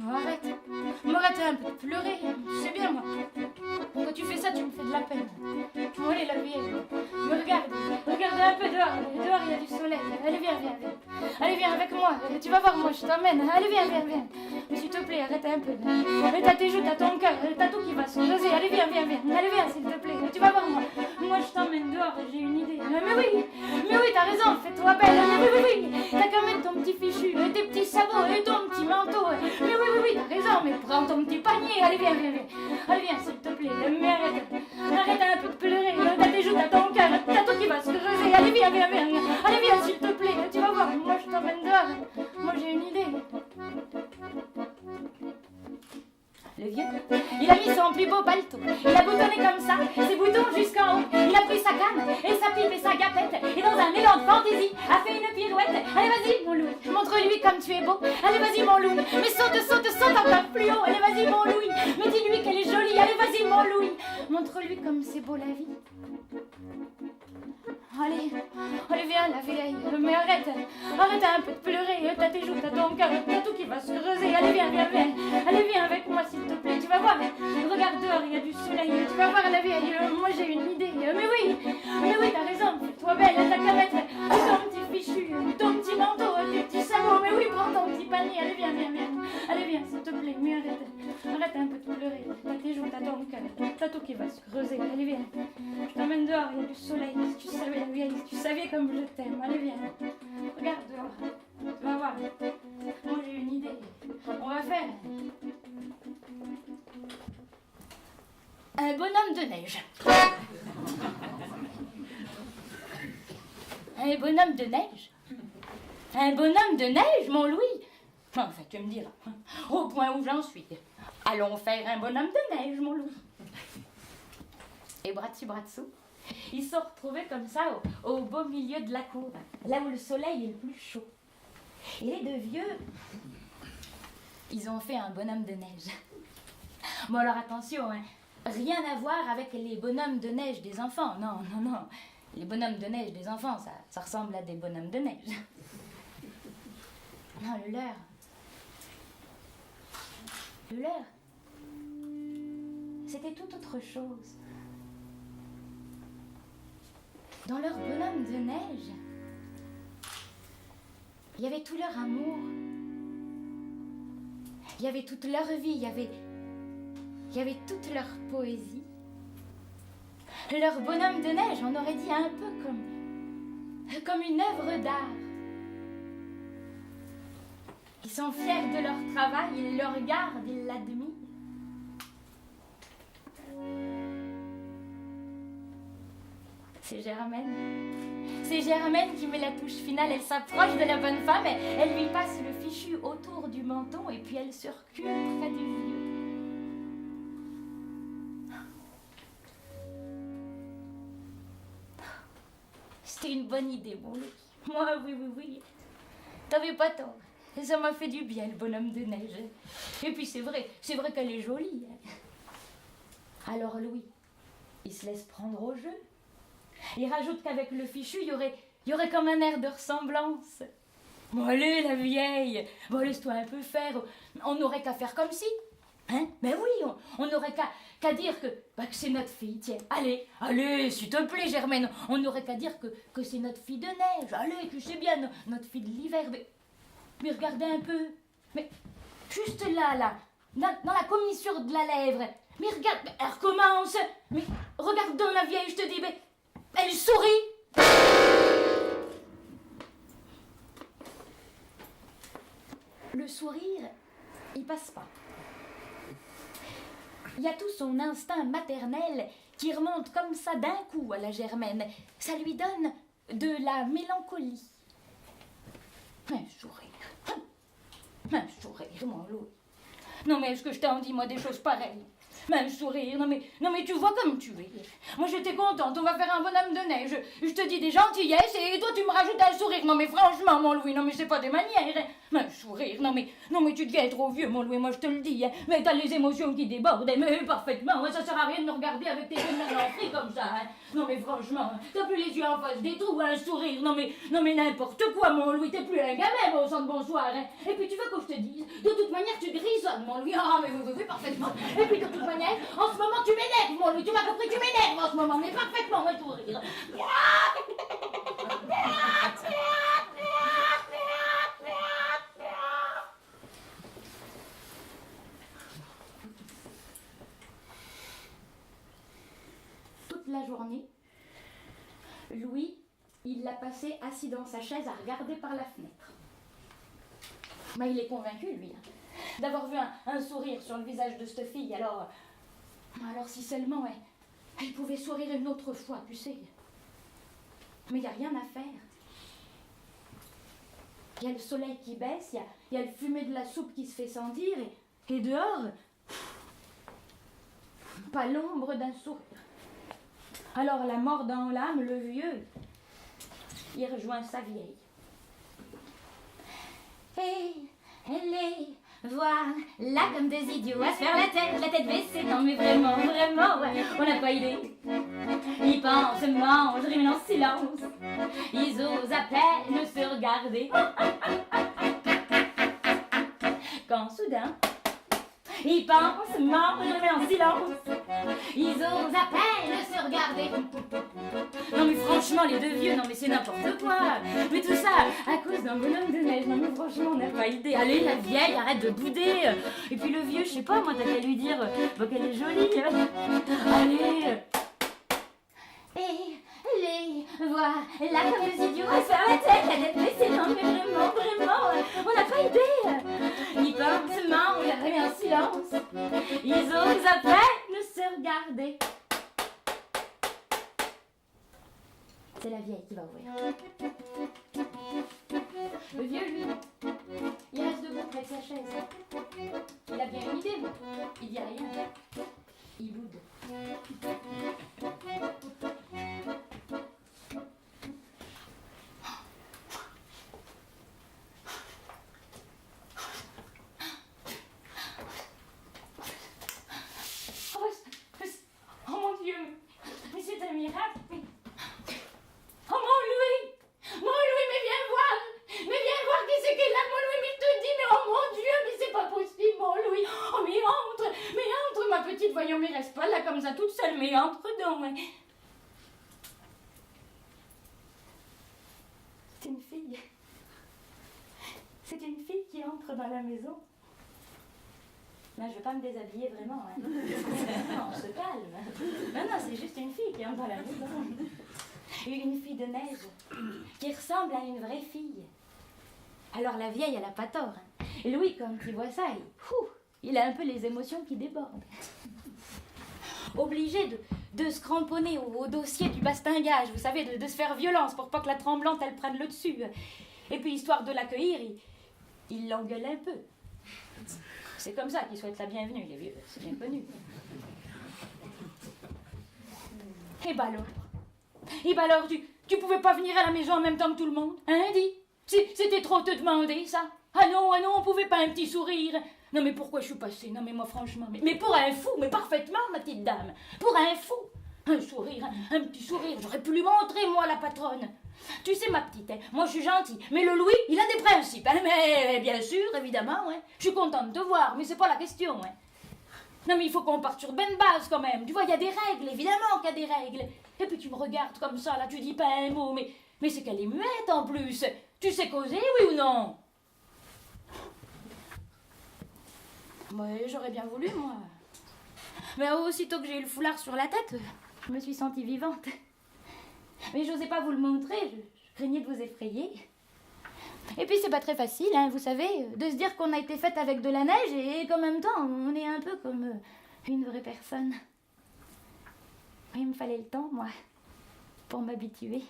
Arrête. Arrête un peu de pleurer. Tu sais bien, moi. Quand tu fais ça, tu me fais de la peine. Bon, allez, la vieille. Mais regarde un peu dehors. Dehors, il y a du soleil. Allez, viens. Allez, viens avec moi. Tu vas voir, moi, je t'emmène. Allez, viens. Mais s'il te plaît, arrête un peu. T'as tes joues, t'as ton cœur, t'as tout qui va se creuser. Allez, viens. Allez, viens, s'il te plaît. Tu vas voir, moi. Moi, je t'emmène dehors, j'ai une idée. Mais oui, t'as raison, fais-toi belle. Mais oui. T'as qu'à mettre ton petit fichu, tes petits sabots et ton petit manteau. Mais oui, t'as raison, mais prends ton petit panier. Allez, viens. Allez, viens, s'il te plaît. Mais arrête un peu de pleurer. T'as tes joues, t'as ton cœur, t'as tout qui va se creuser. Allez, viens. Allez, viens, s'il te plaît. Tu vas voir, moi, je t'emmène dehors. Moi, j'ai une idée. Le vieux, il a mis son plus beau paletot. Il a boutonné comme ça, ses boutons jusqu'en haut. Il a pris sa canne et sa pipe et sa gapette. Et dans un élan de fantaisie, a fait une pirouette. Allez, vas-y, mon Louis, montre-lui comme tu es beau. Allez, vas-y, mon Louis, mais saute encore plus haut. Allez, vas-y, mon Louis, mais dis-lui qu'elle est jolie. Allez, vas-y, mon Louis, montre-lui comme c'est beau la vie. Allez, viens, la vieille, mais arrête un peu de pleurer, t'as tes joues, t'as ton cœur, t'as tout qui va se creuser. Allez, viens, allez, viens avec moi, s'il te plaît, tu vas voir, regarde dehors, il y a du soleil, tu vas voir, la vieille, moi j'ai une idée, mais oui, t'as raison, fais-toi belle, t'as qu'à mettre ton petit fichu, ton petit manteau, tes petits sabots, mais oui, prends ton petit panier, allez, viens, s'il te plaît, mais arrête un peu de pleurer, t'as tes joues, t'as ton cœur, t'as tout qui va se creuser, allez, viens, je t'emmène dehors, il y a du soleil, si tu savais, la vieille, si tu savais comme je t'aime, allez, viens, regarde dehors, tu vas voir, moi j'ai une idée, on va faire un bonhomme de neige. Un bonhomme de neige? Un bonhomme de neige, mon Louis? Enfin, tu me diras, au point où j'en suis. Allons faire un bonhomme de neige, mon Louis. Et bras dessus, bras dessous, ils se sont retrouvés comme ça au beau milieu de la cour, là où le soleil est le plus chaud. Et les deux vieux, ils ont fait un bonhomme de neige. Bon alors attention, hein, rien à voir avec les bonhommes de neige des enfants. Non. Les bonhommes de neige des enfants, ça ressemble à des bonhommes de neige. Non, le leur, c'était tout autre chose. Dans leur bonhomme de neige, il y avait tout leur amour, il y avait toute leur vie, il y avait toute leur poésie. Leur bonhomme de neige, on aurait dit un peu comme une œuvre d'art. Ils sont fiers de leur travail, ils le regardent, ils l'admirent. C'est Germaine qui met la touche finale. Elle s'approche de la bonne femme, elle lui passe le fichu autour du menton et puis elle se recule près du vieux. C'était une bonne idée, mon Louis. Moi, oui. T'avais pas tort. Ça m'a fait du bien, le bonhomme de neige. Et puis c'est vrai qu'elle est jolie. Alors Louis, il se laisse prendre au jeu. Il rajoute qu'avec le fichu, il y aurait comme un air de ressemblance. Bon, allez, la vieille, bon, laisse-toi un peu faire. On n'aurait qu'à faire comme si. Hein? Mais oui, on n'aurait qu'à dire que c'est notre fille, tiens. Allez, s'il te plaît, Germaine, on n'aurait qu'à dire que c'est notre fille de neige. Allez, tu sais bien, notre fille de l'hiver. Mais regardez un peu. Mais juste là, dans la commissure de la lèvre. Mais regarde, elle recommence. Mais regarde dans la vieille, je te dis, mais elle sourit. Le sourire, il passe pas. Il y a tout son instinct maternel qui remonte comme ça d'un coup à la Germaine. Ça lui donne de la mélancolie. Un sourire, mon Louis. Non mais est-ce que je t'en dis, moi, des choses pareilles? Même sourire, non mais tu vois comme tu es. Moi j'étais contente, on va faire un bonhomme de neige. Je te dis des gentillesses et toi tu me rajoutes un sourire. Non mais franchement mon Louis, non mais c'est pas des manières. Même sourire, non mais tu deviens trop vieux mon Louis, moi je te le dis. Hein. Mais t'as les émotions qui débordent, mais parfaitement. Ça sert à rien de me regarder avec tes yeux meurtris comme ça. Hein. Non mais franchement, t'as plus les yeux en face des trous, un sourire. Non mais n'importe quoi mon Louis, t'es plus un gamin au sang de bonsoir. Hein. Et puis tu veux que je te dise, de toute manière tu grisonnes mon Louis. Ah mais oui, parfaitement. Et puis de toute manière, en ce moment tu m'énerves mon Louis, tu m'as compris, tu m'énerves en ce moment, mais parfaitement un sourire. Toute la journée, Louis, il l'a passé assis dans sa chaise à regarder par la fenêtre. Mais il est convaincu, lui, d'avoir vu un sourire sur le visage de cette fille. Alors si seulement elle pouvait sourire une autre fois, tu sais. Mais il n'y a rien à faire. Il y a le soleil qui baisse, il y a le fumet de la soupe qui se fait sentir, et dehors, pas l'ombre d'un sourire. Alors la mort dans l'âme, le vieux, il rejoint sa vieille. Et les voilà comme des idiots à se faire la tête baissée. Non mais vraiment, ouais, on n'a pas idée. Ils pensent, mangent, riment en silence. Ils osent à peine se regarder. Quand soudain, ils pensent, mangent, riment en silence. Ils osent à peine se regarder. Non mais franchement les deux vieux, non mais c'est n'importe quoi. Mais tout ça à cause d'un bonhomme de neige. Non mais franchement on n'a pas idée. Allez la vieille, arrête de bouder. Et puis le vieux, je sais pas moi, t'as qu'à lui dire qu'elle est jolie. Allez. Et les voilà comme des idiots à se faire la tête baissée. Non mais vraiment, on n'a pas idée. Ils pensent, mangent, rien en silence. Ils osent à peine se regarder. C'est la vieille qui va ouvrir. Le vieux, lui, il reste debout près de sa chaise. Il a bien une idée, moi. Il dit rien. Il boude. Oh mon Dieu, mais c'est un miracle. Oh mon Louis, mais viens voir qui c'est qui est là, mon Louis, mais je te dis, mais oh mon Dieu, mais c'est pas possible, mon Louis. Oh mais entre, ma petite, voyons, mais reste pas là comme ça toute seule, mais entre donc. C'est une fille. C'est une fille qui entre dans la maison. Non, je vais pas me déshabiller vraiment. Hein. Non, on se calme. Non, c'est juste une fille qui entre dans la maison. Une fille de neige qui ressemble à une vraie fille. Alors la vieille, elle a pas tort. Hein. Et Louis, quand il voit ça, il a un peu les émotions qui débordent. Obligé de se cramponner au dossier du bastingage, vous savez, de se faire violence pour pas que la tremblante, elle prenne le dessus. Et puis, histoire de l'accueillir, il l'engueule un peu. C'est comme ça qu'ils souhaitent la bienvenue, les vieux, c'est bien connu. Et bah alors, tu pouvais pas venir à la maison en même temps que tout le monde, hein, dis? C'était trop te demander, ça? Ah non, on pouvait pas un petit sourire? Non, mais pourquoi je suis passée? Non, mais moi, franchement, mais pour un fou, mais parfaitement, ma petite dame, pour un fou. Un sourire, un petit sourire, j'aurais pu lui montrer, moi, la patronne. Tu sais, ma petite, hein, moi, je suis gentille, mais le Louis, il a des principes, hein, mais bien sûr, évidemment, hein, je suis contente de te voir, mais c'est pas la question, hein. Non, mais il faut qu'on parte sur de bonnes bases, quand même. Tu vois, il y a des règles, évidemment qu'il y a des règles. Et puis tu me regardes comme ça, là, tu dis pas un mot, mais c'est qu'elle est muette, en plus. Tu sais causer, oui ou non? Ouais, j'aurais bien voulu, moi. Mais aussitôt que j'ai eu le foulard sur la tête, je me suis sentie vivante. Mais j'osais pas vous le montrer, je craignais de vous effrayer. Et puis c'est pas très facile, hein, vous savez, de se dire qu'on a été faite avec de la neige et qu'en même temps, on est un peu comme une vraie personne. Il me fallait le temps, moi, pour m'habituer.